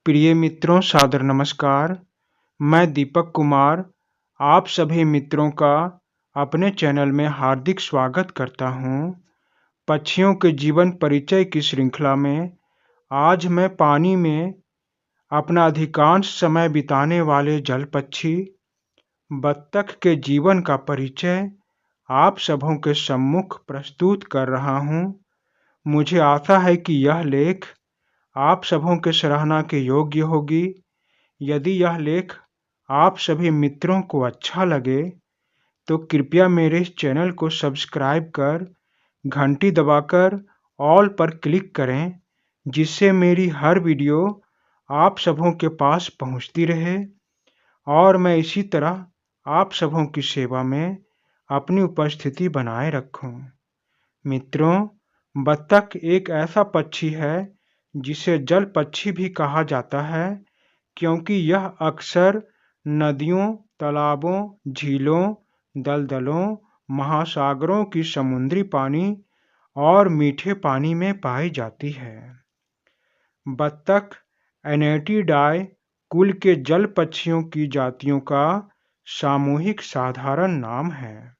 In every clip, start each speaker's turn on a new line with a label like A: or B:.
A: प्रिय मित्रों, सादर नमस्कार। मैं दीपक कुमार आप सभी मित्रों का अपने चैनल में हार्दिक स्वागत करता हूं। पक्षियों के जीवन परिचय की श्रृंखला में आज मैं पानी में अपना अधिकांश समय बिताने वाले जल पक्षी बत्तख के जीवन का परिचय आप सबों के सम्मुख प्रस्तुत कर रहा हूं। मुझे आशा है कि यह लेख आप सबों के सराहना के योग्य होगी। यदि यह लेख आप सभी मित्रों को अच्छा लगे तो कृपया मेरे इस चैनल को सब्सक्राइब कर घंटी दबाकर ऑल पर क्लिक करें, जिससे मेरी हर वीडियो आप सबों के पास पहुंचती रहे और मैं इसी तरह आप सबों की सेवा में अपनी उपस्थिति बनाए रखूं। मित्रों, बत्तख एक ऐसा पक्षी है जिसे जल पक्षी भी कहा जाता है, क्योंकि यह अक्सर नदियों, तालाबों, झीलों, दलदलों, महासागरों की समुद्री पानी और मीठे पानी में पाई जाती है। बत्तख एनेटिडाए कुल के जल पक्षियों की जातियों का सामूहिक साधारण नाम है।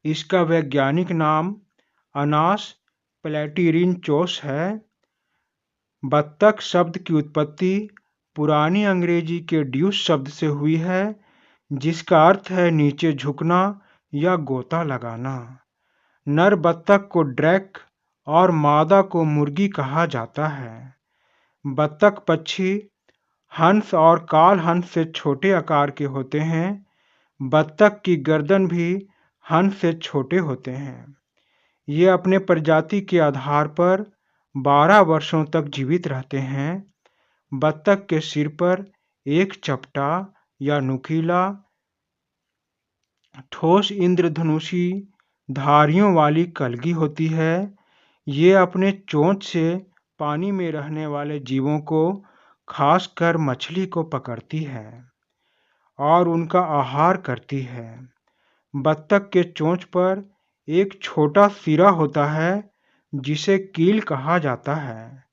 A: इसका वैज्ञानिक नाम अनास प्लेटिरिनचोस है। बत्तख शब्द की उत्पत्ति पुरानी अंग्रेजी के ड्यूस शब्द से हुई है, जिसका अर्थ है नीचे झुकना या गोता लगाना। नर बत्तख को ड्रैक और मादा को मुर्गी कहा जाता है। बत्तख पक्षी हंस और काल हंस से छोटे आकार के होते हैं। बत्तख की गर्दन भी हंस से छोटे होते हैं। ये अपने प्रजाति के आधार पर 12 वर्षों तक जीवित रहते हैं। बत्तख के सिर पर एक चपटा या नुकीला ठोस इंद्रधनुषी धारियों वाली कलगी होती है। ये अपने चोंच से पानी में रहने वाले जीवों को, खासकर मछली को पकड़ती है और उनका आहार करती है। बत्तख के चोंच पर एक छोटा सिरा होता है जिसे कील कहा जाता है।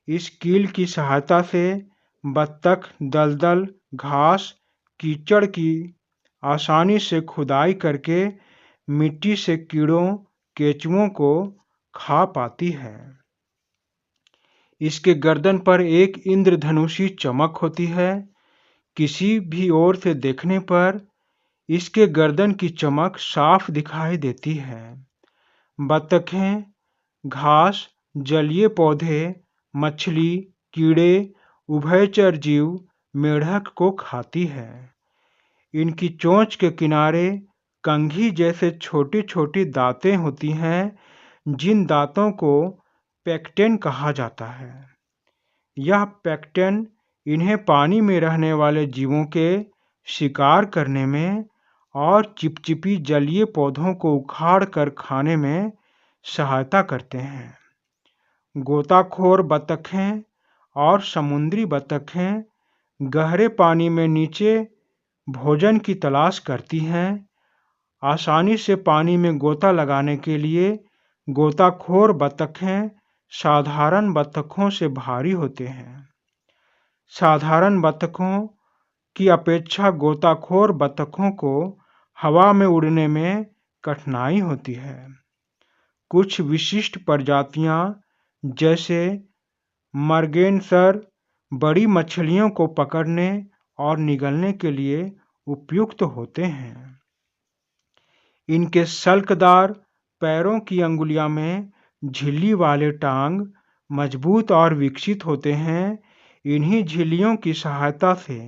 A: इस कील की सहायता से बत्तख दलदल, घास, कीचड़ की आसानी से खुदाई करके मिट्टी से कीड़ों, केंचुओं को खा पाती है। इसके गर्दन पर एक इंद्रधनुषी चमक होती है। किसी भी ओर से देखने पर इसके गर्दन की चमक साफ दिखाई देती है। बत्तखें घास, जलीय पौधे, मछली, कीड़े, उभयचर जीव, मेंढक को खाती है। इनकी चोंच के किनारे कंघी जैसे छोटी छोटी दांतें होती हैं, जिन दांतों को पेक्टेन कहा जाता है। यह पेक्टेन इन्हें पानी में रहने वाले जीवों के शिकार करने में और चिपचिपी जलीय पौधों को उखाड़ कर खाने में सहायता करते हैं। गोताखोर बत्तखें और समुद्री बत्तखें गहरे पानी में नीचे भोजन की तलाश करती हैं। आसानी से पानी में गोता लगाने के लिए गोताखोर बत्तखें साधारण बत्तखों से भारी होते हैं। साधारण बत्तखों की अपेक्षा गोताखोर बत्तखों को हवा में उड़ने में कठिनाई होती है। कुछ विशिष्ट प्रजातियां जैसे मर्गेनसर बड़ी मछलियों को पकड़ने और निगलने के लिए उपयुक्त होते हैं। इनके सल्कदार पैरों की अंगुलियों में झिल्ली वाले टांग मजबूत और विकसित होते हैं। इन्हीं झिल्लियों की सहायता से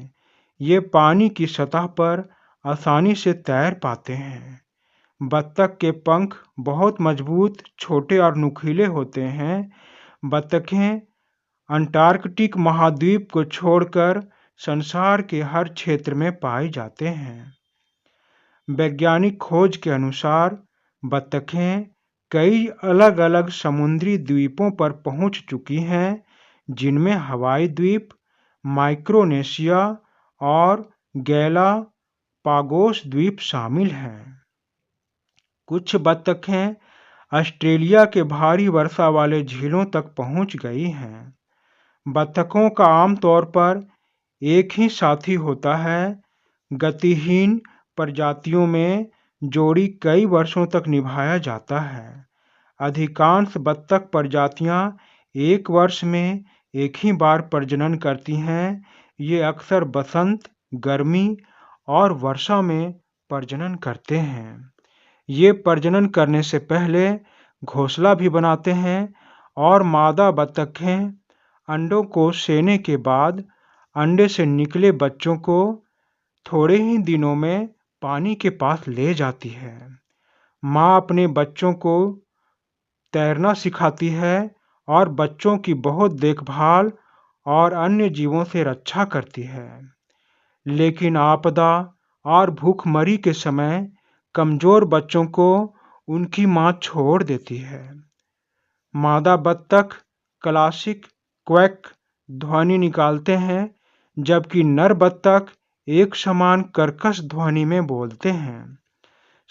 A: ये पानी की सतह पर आसानी से तैर पाते हैं। बत्तख के पंख बहुत मजबूत, छोटे और नुकीले होते हैं। बत्तखें अंटार्कटिक महाद्वीप को छोड़कर संसार के हर क्षेत्र में पाए जाते हैं। वैज्ञानिक खोज के अनुसार बत्तखें कई अलग अलग समुद्री द्वीपों पर पहुंच चुकी हैं, जिनमें हवाई द्वीप, माइक्रोनेशिया और गैलापागोस द्वीप शामिल हैं। कुछ बत्तखें ऑस्ट्रेलिया के भारी वर्षा वाले झीलों तक पहुंच गई हैं। बत्तखों का आमतौर पर एक ही साथी होता है। गतिहीन प्रजातियों में जोड़ी कई वर्षों तक निभाया जाता है। अधिकांश बत्तख प्रजातियां एक वर्ष में एक ही बार प्रजनन करती हैं। ये अक्सर बसंत, गर्मी और वर्षा में प्रजनन करते हैं। ये प्रजनन करने से पहले घोंसला भी बनाते हैं और मादा बत्तखें अंडों को सेने के बाद अंडे से निकले बच्चों को थोड़े ही दिनों में पानी के पास ले जाती है। माँ अपने बच्चों को तैरना सिखाती है और बच्चों की बहुत देखभाल और अन्य जीवों से रक्षा करती है। लेकिन आपदा और भूखमरी के समय कमजोर बच्चों को उनकी माँ छोड़ देती है। मादा बत्तख क्लासिक क्वैक ध्वनि निकालते हैं, जबकि नर बत्तख एक समान कर्कश ध्वनि में बोलते हैं।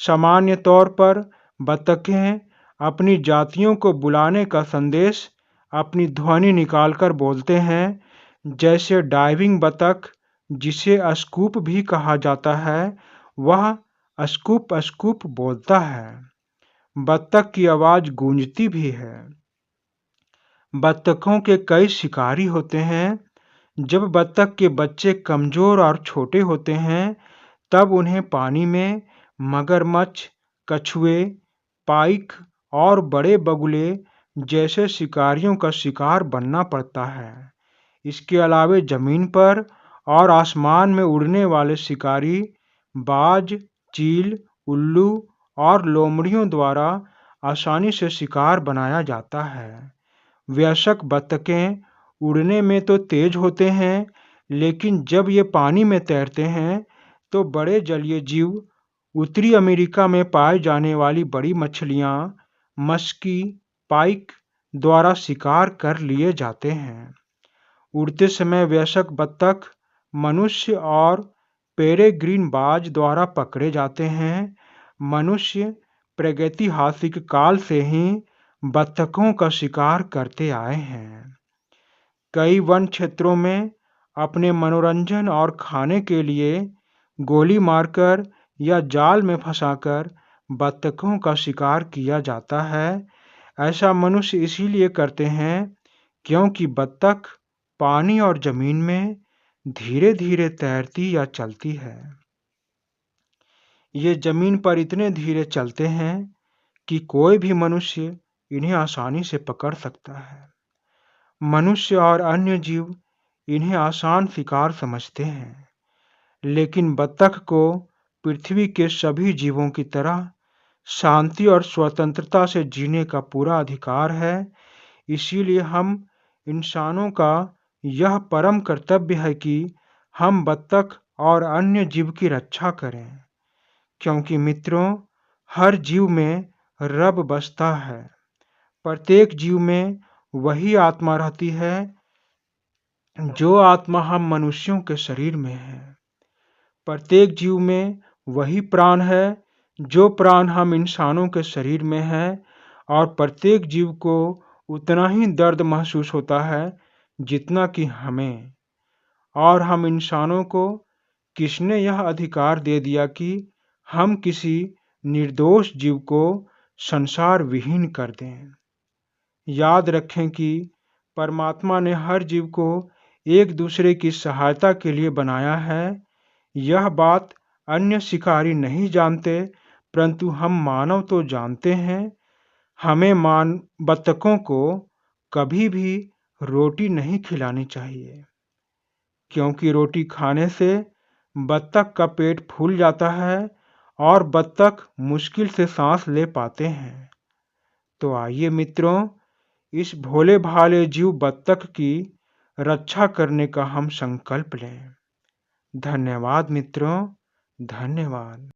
A: सामान्य तौर पर बत्तखें अपनी जातियों को बुलाने का संदेश अपनी ध्वनि निकालकर बोलते हैं, जैसे डाइविंग बतख, जिसे स्कूप भी कहा जाता है, वह स्कूप स्कूप बोलता है। बत्तख की आवाज़ गूंजती भी है। बत्तखों के कई शिकारी होते हैं। जब बत्तख के बच्चे कमज़ोर और छोटे होते हैं, तब उन्हें पानी में मगरमच्छ, कछुए, पाइक और बड़े बगुले जैसे शिकारियों का शिकार बनना पड़ता है। इसके अलावा जमीन पर और आसमान में उड़ने वाले शिकारी बाज, चील, उल्लू और लोमड़ियों द्वारा आसानी से शिकार बनाया जाता है। वयस्क बत्तखें उड़ने में तो तेज होते हैं, लेकिन जब ये पानी में तैरते हैं तो बड़े जलीय जीव, उत्तरी अमेरिका में पाए जाने वाली बड़ी मछलियाँ, मस्की, पाइक द्वारा शिकार कर लिए जाते हैं। उड़ते समय वयस्क बत्तख मनुष्य और पेरेग्रीन बाज द्वारा पकड़े जाते हैं। मनुष्य प्रागैतिहासिक काल से ही बत्तखों का शिकार करते आए हैं। कई वन क्षेत्रों में अपने मनोरंजन और खाने के लिए गोली मारकर या जाल में फंसाकर बत्तखों का शिकार किया जाता है। ऐसा मनुष्य इसीलिए करते हैं क्योंकि बत्तख पानी और जमीन में धीरे धीरे तैरती या चलती है। ये जमीन पर इतने धीरे चलते हैं कि कोई भी मनुष्य इन्हें आसानी से पकड़ सकता है। मनुष्य और अन्य जीव इन्हें आसान शिकार समझते हैं, लेकिन बत्तख को पृथ्वी के सभी जीवों की तरह शांति और स्वतंत्रता से जीने का पूरा अधिकार है। इसीलिए हम इंसानों का यह परम कर्तव्य है कि हम बत्तख और अन्य जीव की रक्षा करें, क्योंकि मित्रों, हर जीव में रब बसता है। प्रत्येक जीव में वही आत्मा रहती है जो आत्मा हम मनुष्यों के शरीर में है। प्रत्येक जीव में वही प्राण है जो प्राण हम इंसानों के शरीर में है, और प्रत्येक जीव को उतना ही दर्द महसूस होता है जितना कि हमें। और हम इंसानों को किसने यह अधिकार दे दिया कि हम किसी निर्दोष जीव को संसार विहीन कर दें? याद रखें कि परमात्मा ने हर जीव को एक दूसरे की सहायता के लिए बनाया है। यह बात अन्य शिकारी नहीं जानते, परंतु हम मानव तो जानते हैं। हमें बत्तखों को कभी भी रोटी नहीं खिलानी चाहिए, क्योंकि रोटी खाने से बत्तख का पेट फूल जाता है और बत्तख मुश्किल से सांस ले पाते हैं। तो आइए मित्रों, इस भोले भाले जीव बत्तख की रक्षा करने का हम संकल्प लें। धन्यवाद मित्रों, धन्यवाद।